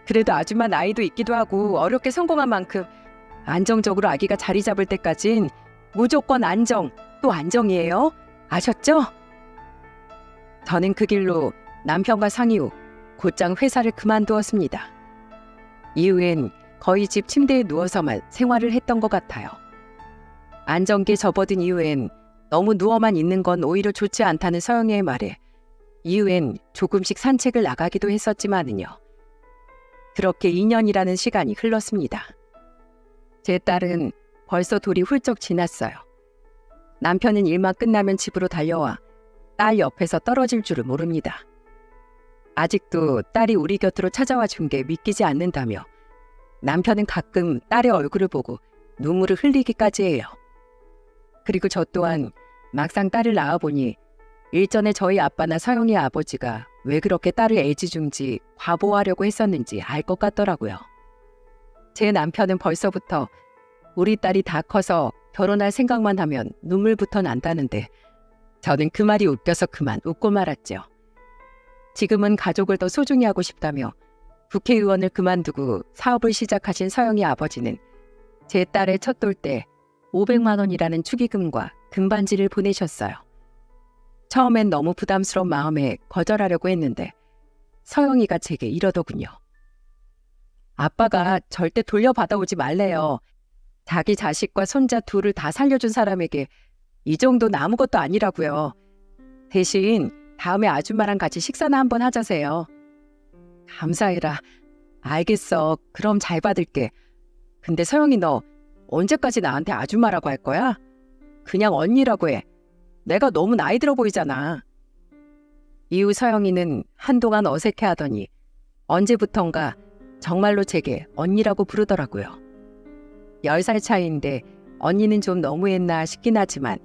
그래도 아줌마 나이도 있기도 하고 어렵게 성공한 만큼 안정적으로 아기가 자리 잡을 때까진 무조건 안정, 또 안정이에요. 아셨죠? 저는 그 길로 남편과 상의 후 곧장 회사를 그만두었습니다. 이후엔 거의 집 침대에 누워서만 생활을 했던 것 같아요. 안정기에 접어든 이후엔 너무 누워만 있는 건 오히려 좋지 않다는 서영이의 말에 이후엔 조금씩 산책을 나가기도 했었지만은요. 그렇게 2년이라는 시간이 흘렀습니다. 제 딸은 벌써 돌이 훌쩍 지났어요. 남편은 일만 끝나면 집으로 달려와 딸 옆에서 떨어질 줄을 모릅니다. 아직도 딸이 우리 곁으로 찾아와 준 게 믿기지 않는다며 남편은 가끔 딸의 얼굴을 보고 눈물을 흘리기까지 해요. 그리고 저 또한 막상 딸을 낳아보니 일전에 저희 아빠나 서영이 아버지가 왜 그렇게 딸을 애지중지 과보하려고 했었는지 알 것 같더라고요. 제 남편은 벌써부터 우리 딸이 다 커서 결혼할 생각만 하면 눈물부터 난다는데 저는 그 말이 웃겨서 그만 웃고 말았죠. 지금은 가족을 더 소중히 하고 싶다며 국회의원을 그만두고 사업을 시작하신 서영이 아버지는 제 딸의 첫 돌 때 500만 원이라는 축의금과 금반지를 보내셨어요. 처음엔 너무 부담스러운 마음에 거절하려고 했는데 서영이가 제게 이러더군요. 아빠가 절대 돌려받아오지 말래요. 자기 자식과 손자 둘을 다 살려준 사람에게 이 정도는 아무것도 아니라고요. 대신 다음에 아줌마랑 같이 식사나 한번 하자세요. 감사해라. 알겠어. 그럼 잘 받을게. 근데 서영이 너 언제까지 나한테 아줌마라고 할 거야? 그냥 언니라고 해. 내가 너무 나이 들어 보이잖아. 이후 서영이는 한동안 어색해하더니 언제부턴가 정말로 제게 언니라고 부르더라고요. 10살 차이인데 언니는 좀 너무했나 싶긴 하지만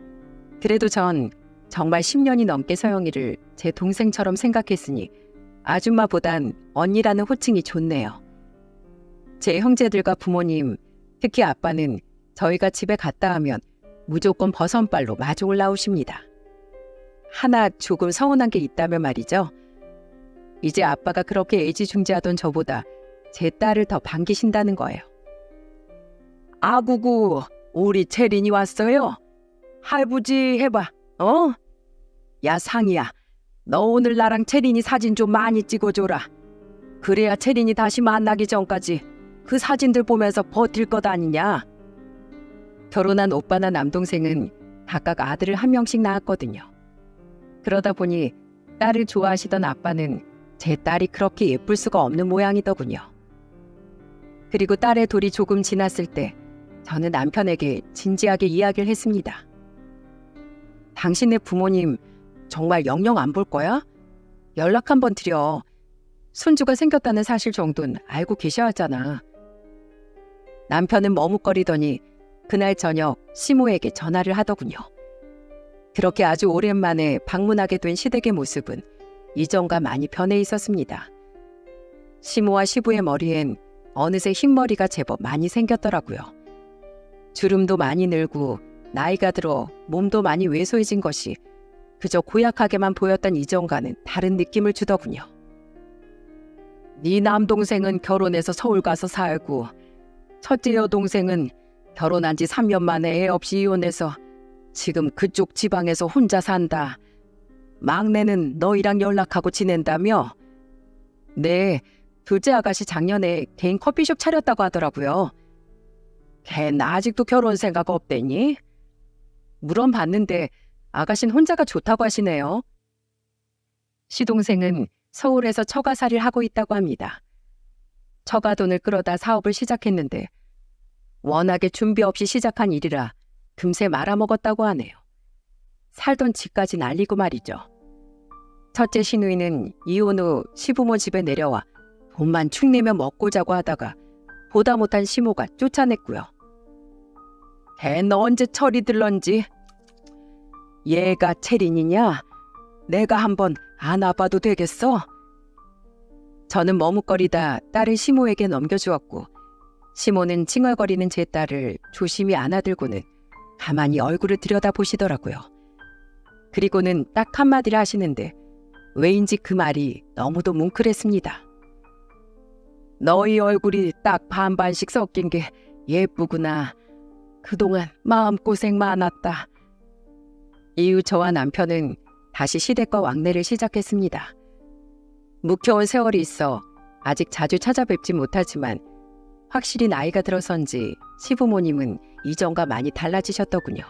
그래도 전 정말 10년이 넘게 서영이를 제 동생처럼 생각했으니 아줌마보단 언니라는 호칭이 좋네요. 제 형제들과 부모님, 특히 아빠는 저희가 집에 갔다 하면 무조건 버선발로 마주 올라오십니다. 하나 조금 서운한 게 있다면 말이죠. 이제 아빠가 그렇게 애지중지하던 저보다 제 딸을 더 반기신다는 거예요. 아구구, 우리 채린이 왔어요? 할부지 해봐, 어? 야 상이야, 너 오늘 나랑 채린이 사진 좀 많이 찍어줘라. 그래야 채린이 다시 만나기 전까지 그 사진들 보면서 버틸 것 아니냐. 결혼한 오빠나 남동생은 각각 아들을 한 명씩 낳았거든요. 그러다 보니 딸을 좋아하시던 아빠는 제 딸이 그렇게 예쁠 수가 없는 모양이더군요. 그리고 딸의 돌이 조금 지났을 때 저는 남편에게 진지하게 이야기를 했습니다. 당신네 부모님 정말 영영 안 볼 거야? 연락 한번 드려. 손주가 생겼다는 사실 정도는 알고 계셔야 하잖아. 남편은 머뭇거리더니 그날 저녁 시모에게 전화를 하더군요. 그렇게 아주 오랜만에 방문하게 된 시댁의 모습은 이전과 많이 변해 있었습니다. 시모와 시부의 머리엔 어느새 흰머리가 제법 많이 생겼더라고요. 주름도 많이 늘고 나이가 들어 몸도 많이 왜소해진 것이 그저 고약하게만 보였던 이전과는 다른 느낌을 주더군요. 네 남동생은 결혼해서 서울 가서 살고 첫째 여동생은 결혼한 지 3년 만에 애 없이 이혼해서 지금 그쪽 지방에서 혼자 산다. 막내는 너희랑 연락하고 지낸다며? 네, 둘째 아가씨 작년에 개인 커피숍 차렸다고 하더라고요. 걔는 아직도 결혼 생각 없대니? 물어봤는데 아가씨는 혼자가 좋다고 하시네요. 시동생은 서울에서 처가살이를 하고 있다고 합니다. 처가 돈을 끌어다 사업을 시작했는데 워낙에 준비 없이 시작한 일이라 금세 말아먹었다고 하네요. 살던 집까지 날리고 말이죠. 첫째 시누이는 이혼 후 시부모 집에 내려와 돈만 축내며 먹고 자고 하다가 보다 못한 시모가 쫓아냈고요. 걔는 언제 철이 들런지. 얘가 채린이냐? 내가 한번 안아봐도 되겠어? 저는 머뭇거리다 딸을 시모에게 넘겨주었고 시모는 칭얼거리는 제 딸을 조심히 안아들고는 가만히 얼굴을 들여다보시더라고요. 그리고는 딱 한마디를 하시는데 왜인지 그 말이 너무도 뭉클했습니다. 너희 얼굴이 딱 반반씩 섞인 게 예쁘구나. 그동안 마음고생 많았다. 이후 저와 남편은 다시 시댁과 왕래를 시작했습니다. 묵혀온 세월이 있어 아직 자주 찾아뵙지 못하지만 확실히 나이가 들어선지 시부모님은 이전과 많이 달라지셨더군요.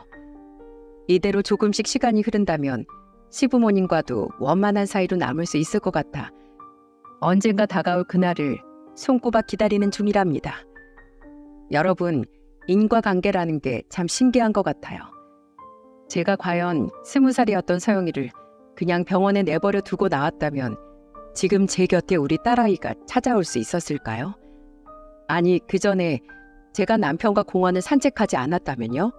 이대로 조금씩 시간이 흐른다면 시부모님과도 원만한 사이로 남을 수 있을 것 같아 언젠가 다가올 그날을 손꼽아 기다리는 중이랍니다. 여러분, 인과관계라는 게 참 신기한 것 같아요. 제가 과연 20살이었던 서영이를 그냥 병원에 내버려 두고 나왔다면 지금 제 곁에 우리 딸아이가 찾아올 수 있었을까요? 아니, 그 전에 제가 남편과 공원을 산책하지 않았다면요?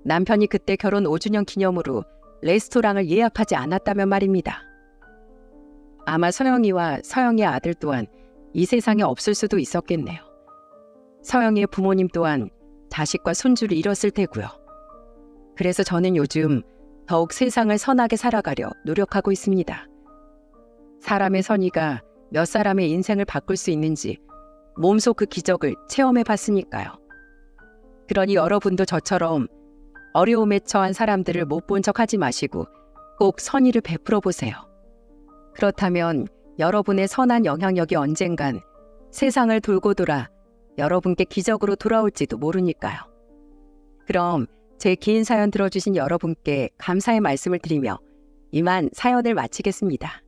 남편이 그때 결혼 5주년 기념으로 레스토랑을 예약하지 않았다면 말입니다. 아마 서영이와 서영이의 아들 또한 이 세상에 없을 수도 있었겠네요. 서영이의 부모님 또한 자식과 손주를 잃었을 테고요. 그래서 저는 요즘 더욱 세상을 선하게 살아가려 노력하고 있습니다. 사람의 선의가 몇 사람의 인생을 바꿀 수 있는지 몸소 그 기적을 체험해 봤으니까요. 그러니 여러분도 저처럼 어려움에 처한 사람들을 못 본 척 하지 마시고 꼭 선의를 베풀어 보세요. 그렇다면 여러분의 선한 영향력이 언젠간 세상을 돌고 돌아 여러분께 기적으로 돌아올지도 모르니까요. 그럼 제 긴 사연 들어주신 여러분께 감사의 말씀을 드리며 이만 사연을 마치겠습니다.